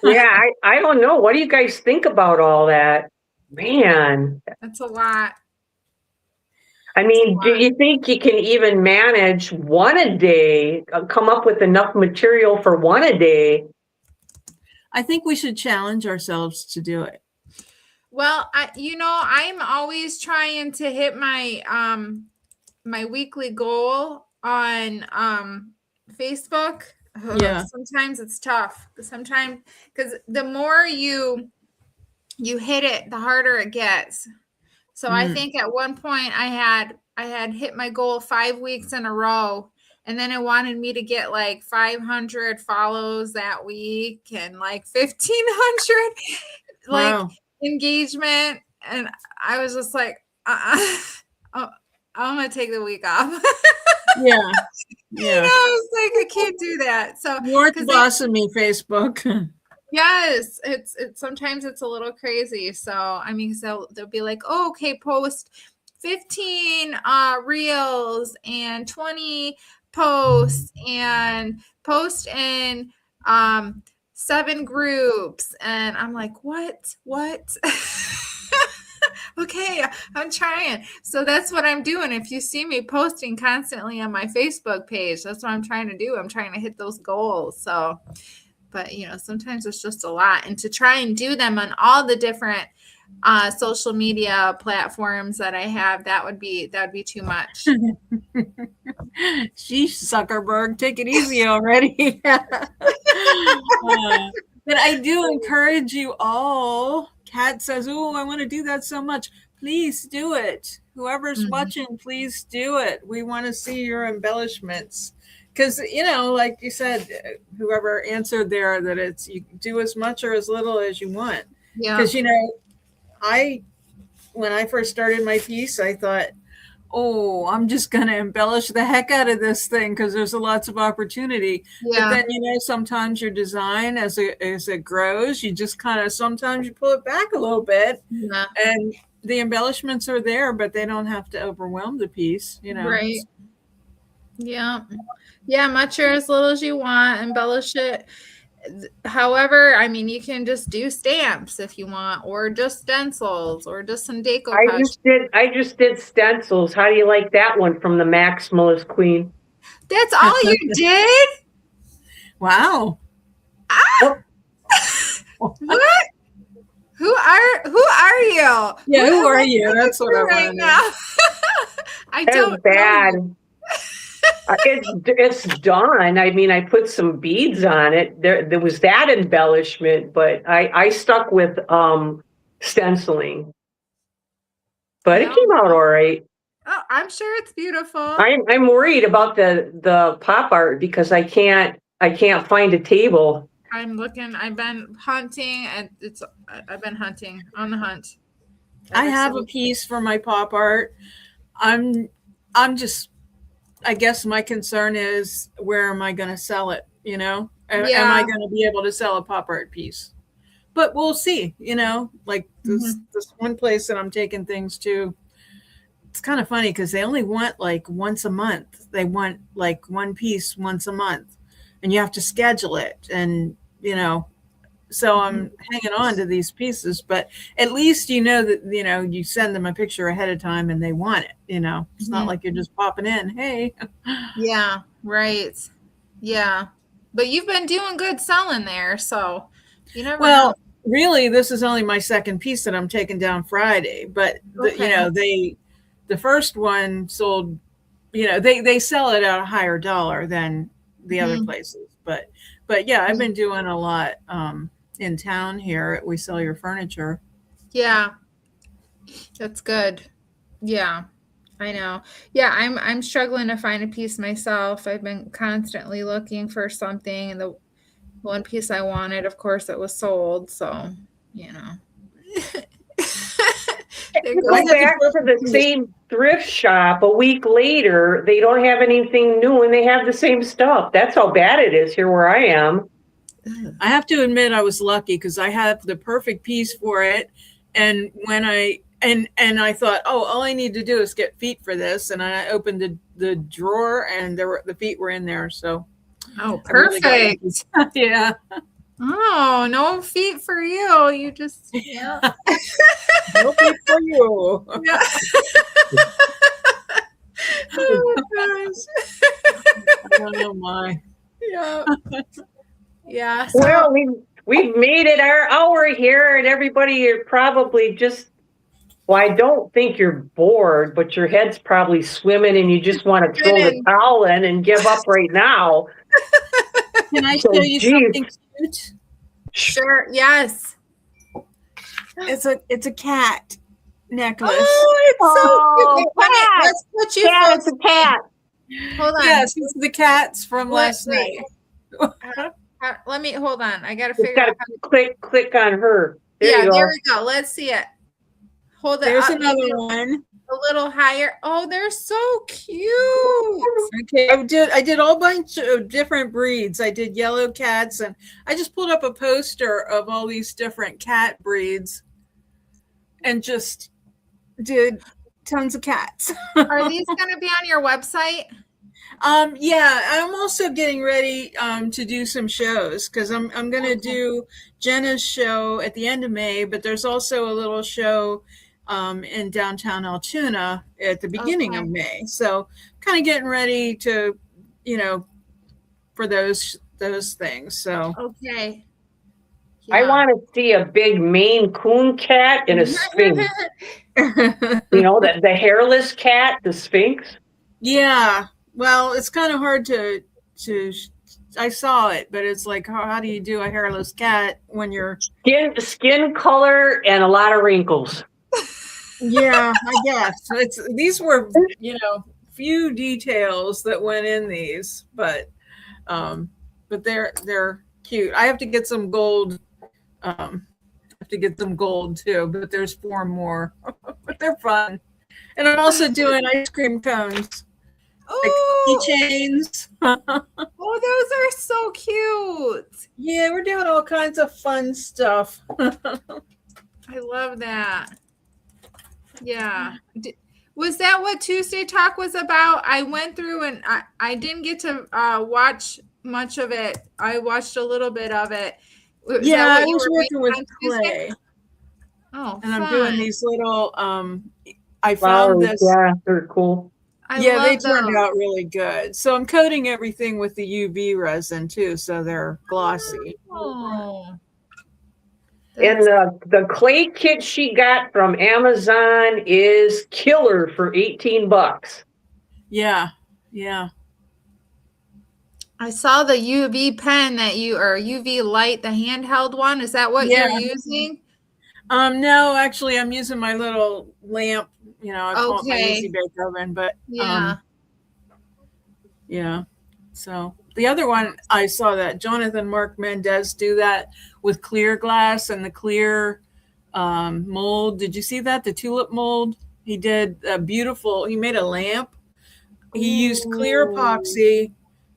Yeah, I don't know. What do you guys think about all that? Man. That's a lot. I mean, do you think you can even manage one a day, come up with enough material for one a day? I think we should challenge ourselves to do it. Well, I'm always trying to hit my my weekly goal on Facebook. Yeah. Sometimes it's tough. Sometimes, because the more you hit it, the harder it gets. So I think at one point I had hit my goal 5 weeks in a row, and then it wanted me to get like 500 follows that week and like 1,500 like engagement, and I was just like, I'm gonna take the week off. Yeah. You know, I was like, I can't do that. So you're the boss of me, Facebook. Yes, it's sometimes it's a little crazy. So I mean, so they'll be like, oh, okay, post 15 reels and 20 posts and post in 7 groups, and I'm like, what? Okay, I'm trying. So that's what I'm doing. If you see me posting constantly on my Facebook page, that's what I'm trying to do. I'm trying to hit those goals. So, but you know, sometimes it's just a lot, and to try and do them on all the different social media platforms that I have, that would be too much. Sheesh, Zuckerberg, take it easy already. But I do encourage you all. Kat says, oh, I want to do that so much. Please do it. Whoever's watching, please do it. We want to see your embellishments. Because, you know, like you said, whoever answered there, that it's you do as much or as little as you want. Yeah. Because, you know, when I first started my piece, I thought, oh, I'm just going to embellish the heck out of this thing because there's lots of opportunity. Yeah. But then, you know, sometimes your design, as it grows, you just kind of, sometimes you pull it back a little bit. Yeah. And the embellishments are there, but they don't have to overwhelm the piece, you know. Right. Yeah. Yeah, much or as little as you want, embellish it. However, I mean, you can just do stamps if you want, or just stencils, or just some decoupage. I just did stencils. How do you like that one from the Maximalist Queen? That's all you did? Wow. What? Who are you? Yeah, who are you? That's what I want to know. I don't bad. know. It's done. I mean, I put some beads on it. There was that embellishment, but I stuck with stenciling. But it No. came out all right. Oh, I'm sure it's beautiful. I'm worried about the pop art because I can't find a table. I'm looking. I've been hunting, and I've been hunting on the hunt. I have a piece for my pop art. I'm just, I guess my concern is, where am I going to sell it? You know, am I going to be able to sell a pop art piece? But we'll see. You know, like this one place that I'm taking things to. It's kind of funny because they only want like once a month. They want like one piece once a month, and you have to schedule it. And you know, so I'm hanging on to these pieces. But at least you know that you send them a picture ahead of time and they want it. You know, it's not like you're just popping in. Hey. Yeah. Right. Yeah. But you've been doing good selling there, so you never know. Really, this is only my second piece that I'm taking down Friday. But the first one sold, they sell it at a higher dollar than the other places. But yeah, I've been doing a lot in town here at We Sell Your Furniture. Yeah. That's good. Yeah. I know. Yeah, I'm struggling to find a piece myself. I've been constantly looking for something, and the one piece I wanted, of course, it was sold, so you know. Go back to the same thrift shop a week later, they don't have anything new and they have the same stuff. That's how bad it is here where I am. I have to admit I was lucky because I had the perfect piece for it. And when I thought, all I need to do is get feet for this. And I opened the drawer and the feet were in there. So perfect. Really yeah. Oh, no feet for you. You just no feet for you. Yeah. Oh gosh. Oh my. Yeah. Yeah. So, well, we've made it our hour here, and everybody are probably just. Well, I don't think you're bored, but your head's probably swimming, and you just want to throw the towel in and give up right now. Can I show you something cute? Sure. Yes. It's a cat necklace. Oh, it's so cute. Let's put you It's a cat. Hold on. Yes, it's the cats from last night. Let me hold on. I gotta figure out how to click on her. There we go. Let's see it. Hold it. There's another one. A little higher. Oh, they're so cute. Okay, I did a whole bunch of different breeds. I did yellow cats, and I just pulled up a poster of all these different cat breeds and just did tons of cats. Are these going to be on your website? Yeah, I'm also getting ready to do some shows because I'm going to do Jenna's show at the end of May, but there's also a little show in downtown Altoona at the beginning of May. So kind of getting ready to, for those things. So okay. Yeah. I want to see a big Maine Coon cat and a Sphinx. the hairless cat, the Sphinx. Yeah. Well, it's kind of hard to I saw it, but it's like, how do you do a hairless cat when you're skin color and a lot of wrinkles? Yeah, I guess these were, few details that went in these, but they're cute. I have to get some gold. Too, but there's 4 more. But they're fun, and I'm also doing ice cream cones, like keychains. Oh, those are so cute. Yeah, we're doing all kinds of fun stuff. I love that. Yeah. Was that what Tuesday Talk was about? I went through and I didn't get to watch much of it. I watched a little bit of it. I was working with clay. Oh, and fun. I'm doing these little. I found this. Yeah, they're cool. They turned out really good. So I'm coating everything with the UV resin too, so they're glossy. Oh. And the clay kit she got from Amazon is killer for $18. Yeah. I saw the UV pen that or UV light, the handheld one. Is that what Yeah. you're using? No, actually, I'm using my little lamp. I call it my Okay. easy bake oven, but Yeah. yeah. So the other one, I saw that Jonathan Mark Mendez do that with clear glass and the clear mold. Did you see that? The tulip mold. He did a beautiful. He made a lamp. He used clear epoxy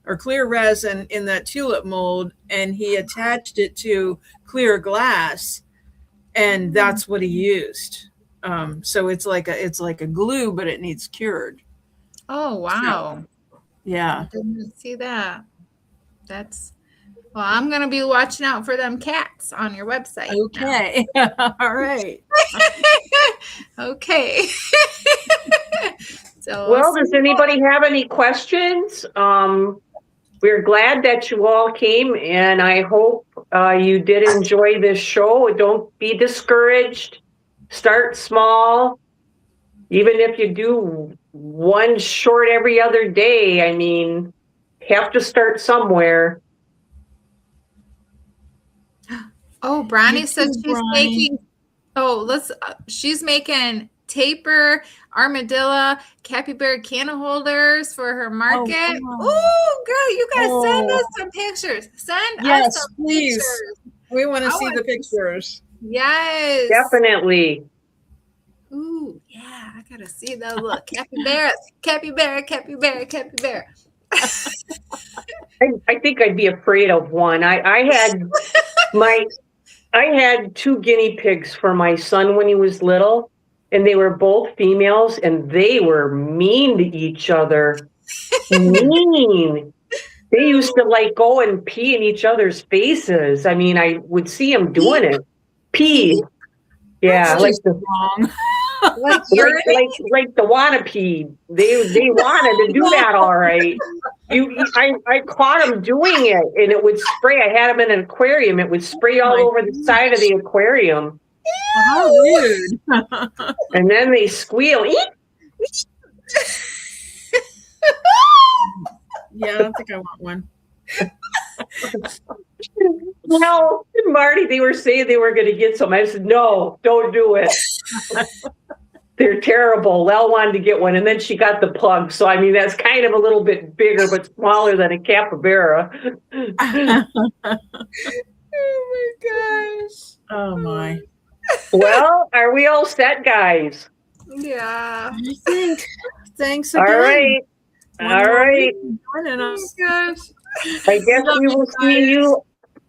or clear resin in that tulip mold, and he attached it to clear glass, and that's what he used. So it's like a glue, but it needs cured. Oh, wow. Yeah. I didn't see that. Well, I'm going to be watching out for them cats on your website. Okay. All right. Okay. So Well, does anybody have any questions? We're glad that you all came, and I hope you did enjoy this show. Don't be discouraged. Start small. Even if you do one short every other day, I mean, have to start somewhere. Oh, Bronny You said too, she's Bronny. making. Oh, she's making taper, armadillo, capybara can holders for her market. wow. Oh, girl, you gotta send Oh. us some pictures. Send Yes, us some please. pictures. We want to I see want the to pictures. Yes. Definitely. Ooh, yeah, I gotta see those little capybaras. Capybara, capybara, capybara. I think I'd be afraid of one. I had two guinea pigs for my son when he was little, and they were both females, and they were mean to each other. Mean. They used to go and pee in each other's faces. I mean, I would see them doing it. Pee. Yeah, That's just wrong. Like urine? like the wanna pee. They wanted to do that all right. I caught them doing it, and it would spray. I had them in an aquarium. It would spray all over the side of the aquarium. How rude. And then they squeal. Yeah, I don't think I want one. Well, Marty, they were saying they were going to get some. I said, no, don't do it. They're terrible. Lel wanted to get one, and then she got the pug. So, I mean, that's kind of a little bit bigger, but smaller than a capybara. Oh my gosh. Oh my. Well, are we all set, guys? Yeah. I think. Thanks All again. right. All right. Joining Oh us. my gosh. I guess we will see you.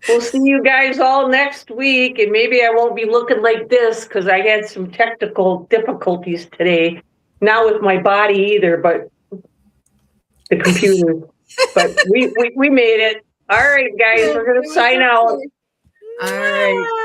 We'll see you guys all next week, and maybe I won't be looking like this because I had some technical difficulties today. Not with my body either, but the computer. But we made it. All right, guys, we're gonna sign out. All right.